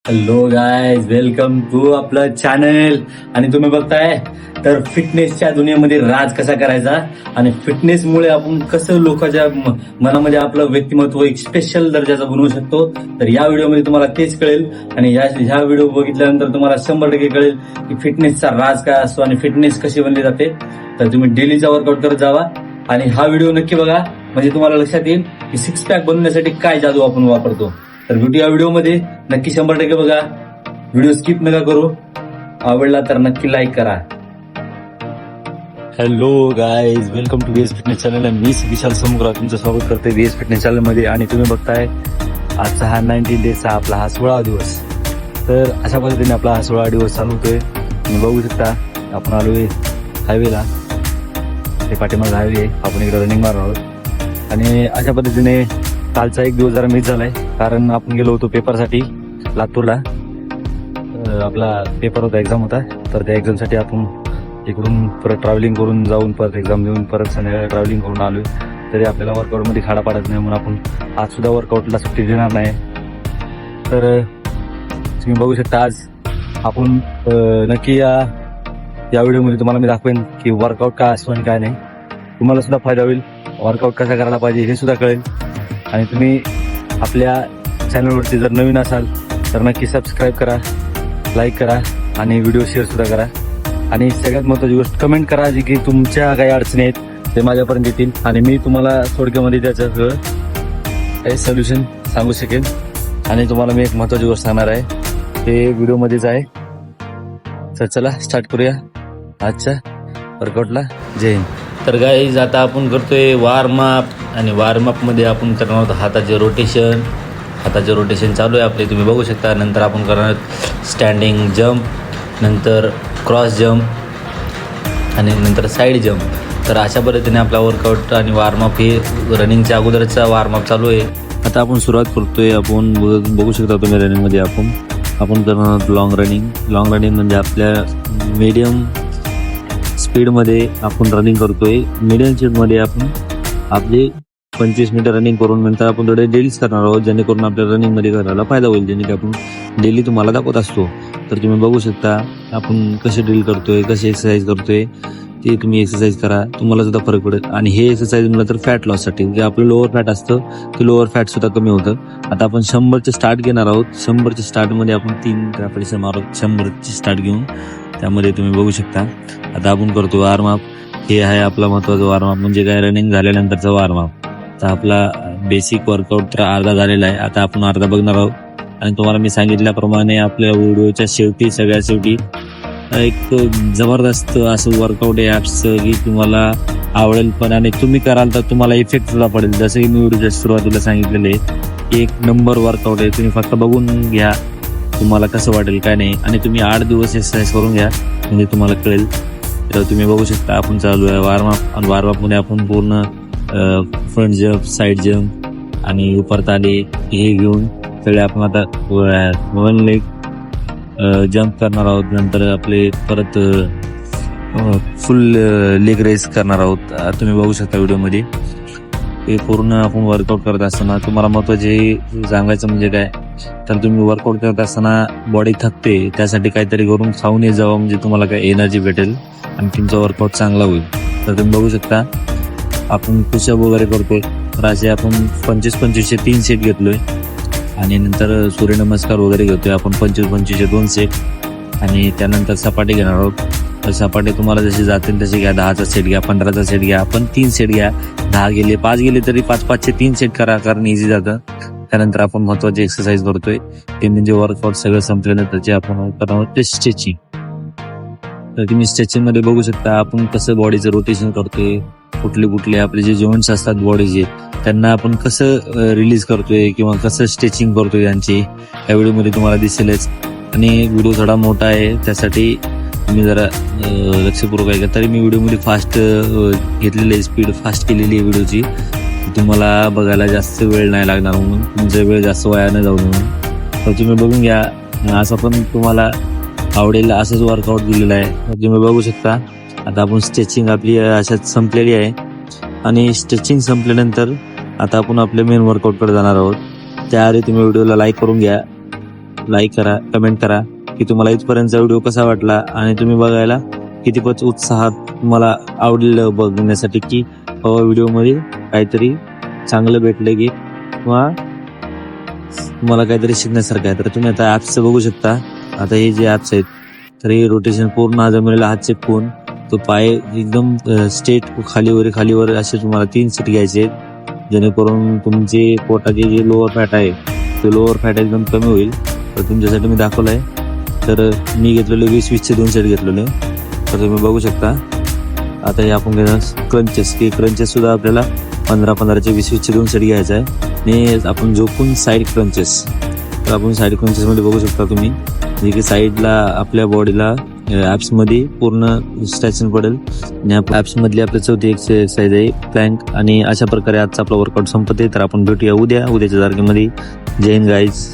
Hello guys, welcome to आपलं channel. आणि तुम्ही बघताय तर फिटनेसच्या दुनियेमध्ये राज कसा करायचा आणि फिटनेसमुळे आपण कसं लोकांच्या मनामध्ये आपलं व्यक्तिमत्व एक स्पेशल दर्जाचं बनवू शकतो. तर या व्हिडिओमध्ये तुम्हाला तेच कळेल. आणि ह्या व्हिडिओ बघितल्यानंतर तुम्हाला 100% कळेल की फिटनेसचा राज काय असतो आणि फिटनेस कशी बनली जाते. तर तुम्ही डेलीचा वर्कआउट करत जावा आणि हा व्हिडिओ नक्की बघा, म्हणजे तुम्हाला लक्षात येईल की 6 पॅक बनवण्यासाठी काय जादू आपण वापरतो. तर या व्हिडिओमध्ये नक्की 100% बघा, व्हिडिओ स्किप नका करू. आवडला तर नक्की लाईक करा. Hello guys, welcome to VS fitness channel. मी विशाल समग्र तुमचं स्वागत करते VS फिटनेस चॅनल मध्ये. आणि तुम्ही बघताय आजचा हा 19 डेजचा आपला हा 16वा दिवस. तर अशा पद्धतीने आपला हा 16वा दिवस चालू होतोय. तुम्ही बघू शकता आपण आलोय हायवेला. ते पाठीमागे हायवे आहे, आपण इकडे रनिंग मारणार आहोत. आणि अशा पद्धतीने कालचा एक दिवस जरा मिस झालाय, कारण आपण गेलो होतो पेपरसाठी लातूरला. आपला पेपर होता, एक्झाम होता. तर त्या एक्झामसाठी आपण इकडून परत ट्रॅव्हलिंग करून जाऊन परत एक्झाम देऊन परत संध्याकाळी ट्रॅव्हलिंग करून आलोय. तरी आपल्याला वर्कआउटमध्ये खाडा पाडत नाही, म्हणून आपण आज सुद्धा वर्कआउटला सुट्टी देणार नाही. तर तुम्ही बघू शकता आज आपण नक्की या व्हिडिओमध्ये तुम्हाला मी दाखवेन की वर्कआउट काय असतो आणि काय नाही. तुम्हाला सुद्धा फायदा होईल, वर्कआउट कसा करायला पाहिजे हे सुद्धा कळेल. आणि तुम्ही आपल्या चॅनलवरती जर नवीन असाल तर नक्की सबस्क्राईब करा, लाईक करा आणि व्हिडिओ शेअर सुद्धा करा. आणि सगळ्यात महत्त्वाची गोष्ट कमेंट करा, जी की तुमच्या काही अडचणी आहेत ते माझ्यापर्यंत येतील आणि मी तुम्हाला थोडक्यामध्ये त्याचं काही सोल्युशन सांगू शकेन. आणि तुम्हाला मी एक महत्त्वाची गोष्ट सांगणार आहे, ते व्हिडिओमध्येच आहे. तर चला स्टार्ट करूया आजच्या वर्कआउटला. जय हिंद. तर गाईज, आता आपण करतोय वॉर्मअप. आणि वॉर्मअपमध्ये आपण करणार आहोत हाताचे रोटेशन चालू आहे आपले, तुम्ही बघू शकता. नंतर आपण करणार स्टँडिंग जम्प, नंतर क्रॉस जम्प आणि नंतर साईड जम्प. तर अशा पद्धतीने आपला वर्कआउट आणि वॉर्मअप हे रनिंगच्या अगोदरचा वॉर्मअप चालू आहे. आता आपण सुरुवात करतोय. आपण बघू शकता तुम्ही रनिंगमध्ये आपण करणार आहोत लॉंग रनिंग म्हणजे आपल्या मीडियम स्पीडमध्ये आपण रनिंग करतोय. मीडियम स्पीडमध्ये आपण आपले 25 मिनिटं रनिंग करून नंतर आपण थोडे डेलीच करणार आहोत, जेणेकरून आपल्या रनिंगमध्ये करायला फायदा होईल, जेणे की आपण डेली तुम्हाला दाखवत असतो. तर तुम्ही बघू शकता आपण कसे ड्रिल करतोय, कसे एक्सरसाइज करतोय, ते तुम्ही एक्सरसाइज करा, तुम्हाला सुद्धा फरक पडेल. आणि हे एक्सरसाइज म्हणलं तर फॅट लॉससाठी, जे आपलं लोअर फॅट असतं ते लोअर फॅट सुद्धा कमी होतं. आता आपण 100चे स्टार्ट घेणार आहोत. 100च्या स्टार्टमध्ये आपण 3 रेपरेशन मारू. 100ची स्टार्ट घेऊन त्यामध्ये तुम्ही बघू शकता आता आपण करतो वॉर्मअप. हे आहे आपला महत्त्वाचा वॉर्मअप, म्हणजे काय, रनिंग झाल्यानंतरचा वॉर्मअप. तर आपला बेसिक वर्कआउट तर अर्धा झालेला आहे, आता आपण अर्धा बघणार आहोत. आणि तुम्हाला मी सांगितल्याप्रमाणे आपल्या व्हिडिओच्या शेवटी, सगळ्यात शेवटी एक जबरदस्त असं वर्कआउट आहे ॲप्सचं, की तुम्हाला आवडेल पण, आणि तुम्ही कराल तर तुम्हाला इफेक्ट सुद्धा पडेल. जसं की मी व्हिडिओच्या सुरुवातीला सांगितलेलं आहे, 1 नंबर वर्कआउट आहे. तुम्ही फक्त बघून घ्या, तुम्हाला कसं वाटेल काय नाही. आणि तुम्ही 8 दिवस एक्सरसाइज करून घ्या, म्हणजे तुम्हाला कळेल. तर तुम्ही बघू शकता आपण चालू आहे वॉर्मअप. आणि वॉर्मअपमध्ये आपण पूर्ण फ्रंट जम्प, साईड जम्प आणि उपरताले हे घेऊन सगळे आपण आता 1 लेग जम्प करणार आहोत. नंतर आपले परत फुल लेग रेस करणार आहोत. तुम्ही बघू शकता व्हिडिओमध्ये. हे पूर्ण आपण वर्कआउट करत असताना तुम्हाला महत्त्वाचे सांगायचं म्हणजे काय, तर तुम्ही वर्कआउट करत असताना बॉडी थकते, त्यासाठी काहीतरी करून खाऊन ये जावं, म्हणजे तुम्हाला काय एनर्जी भेटेल आणि तुमचा वर्कआउट चांगला होईल. तर तुम्ही बघू शकता आपण पुशअप वगैरे करतोय. तर असे आपण 25-25चे 3 सेट घेतलोय. आणि नंतर सूर्यनमस्कार वगैरे घेतोय आपण 25-25चे 2 सेट. आणि त्यानंतर सपाटी घेणार आहोत. तर सपाटी तुम्हाला जशी जातील तशी घ्या. 10चा सेट घ्या, 15चा सेट घ्या, आपण 3 सेट घ्या. 10 गेले, 5 गेले तरी 5-5चे 3 सेट करा, कारण इझी जातं. त्यानंतर आपण महत्त्वाची एक्सरसाइज करतोय, ते म्हणजे वर्कआउट सगळं संपल्यानंतरचे आपण करणार ते स्ट्रेचिंग. तर तुम्ही स्ट्रेचिंगमध्ये बघू शकता आपण कसं बॉडीचं रोटेशन करतोय, कुठले आपले जे जॉईंट्स असतात बॉडीचे त्यांना आपण कसं रिलीज करतोय किंवा कसं स्ट्रेचिंग करतोय यांची या व्हिडिओमध्ये तुम्हाला दिसेलच. आणि व्हिडिओ थोडा मोठा आहे, त्यासाठी तुम्ही जरा लक्षपूर्वक आहे. तरी मी व्हिडिओमध्ये फास्ट घेतलेली आहे, स्पीड फास्ट केलेली आहे व्हिडिओची, तुम्हाला बघायला जास्त वेळ नाही लागणार, म्हणून तुमचा वेळ जास्त वाया न जाऊ म्हणून. तर तुम्ही बघून घ्या, असं पण तुम्हाला आवडेल असंच वर्कआउट दिलेलं आहे. तुम्ही बघू शकता आता आपण स्ट्रेचिंग आपली अशात संपलेली आहे. आणि स्ट्रेचिंग संपल्यानंतर आता आपण आपल्या मेन वर्कआउटकडे जाणार आहोत. त्याआधी तुम्ही व्हिडिओला लाईक करून घ्या लाईक करा, कमेंट करा की तुम्हाला इथपर्यंतचा व्हिडिओ कसा वाटला आणि तुम्ही बघायला कितीपत उत्साहात तुम्हाला आवडलं बघण्यासाठी की व्हिडिओमध्ये काहीतरी चांगलं भेटलं की किंवा तुम्हाला काहीतरी शिकण्यासारखं आहे. तर तुम्ही आता ॲप्सचं बघू शकता. आता हे जे ॲप्स आहेत तर हे रोटेशन पूर्ण जमलेला हात चेपकून तो पाय एकदम स्ट्रेट खालीवर असे तुम्हाला 3 सेट घ्यायचे आहेत जेणेकरून तुमचे पोटाचे जे लोअर फॅट आहे ते लोअर फॅट एकदम कमी होईल. तर तुमच्यासाठी मी दाखवलं आहे. तर मी घेतलेले 20-20चे 2 सेट घेतलेले. तर तुम्ही बघू शकता. आता हे आपण घेणार क्रंचेस सुद्धा आपल्याला 15-15चे 20-20चे 2 सेट घ्यायचा आहे. आणि आपण झोपून साईड क्रंचेस. तर आपण साईड क्रंचेसमध्ये बघू शकता तुम्ही जे की साईडला आपल्या बॉडीला ॲप्समध्ये पूर्ण स्ट्रेचिंग पडेल. आणि ॲप्समधली आपली चौथी एक्सरसाइज आहे प्लँक. आणि अशा प्रकारे आजचा आपला वर्कआउट संपते. तर आपण भेटूया उद्याच्या तारखेमध्ये. जय हिंद गाईज.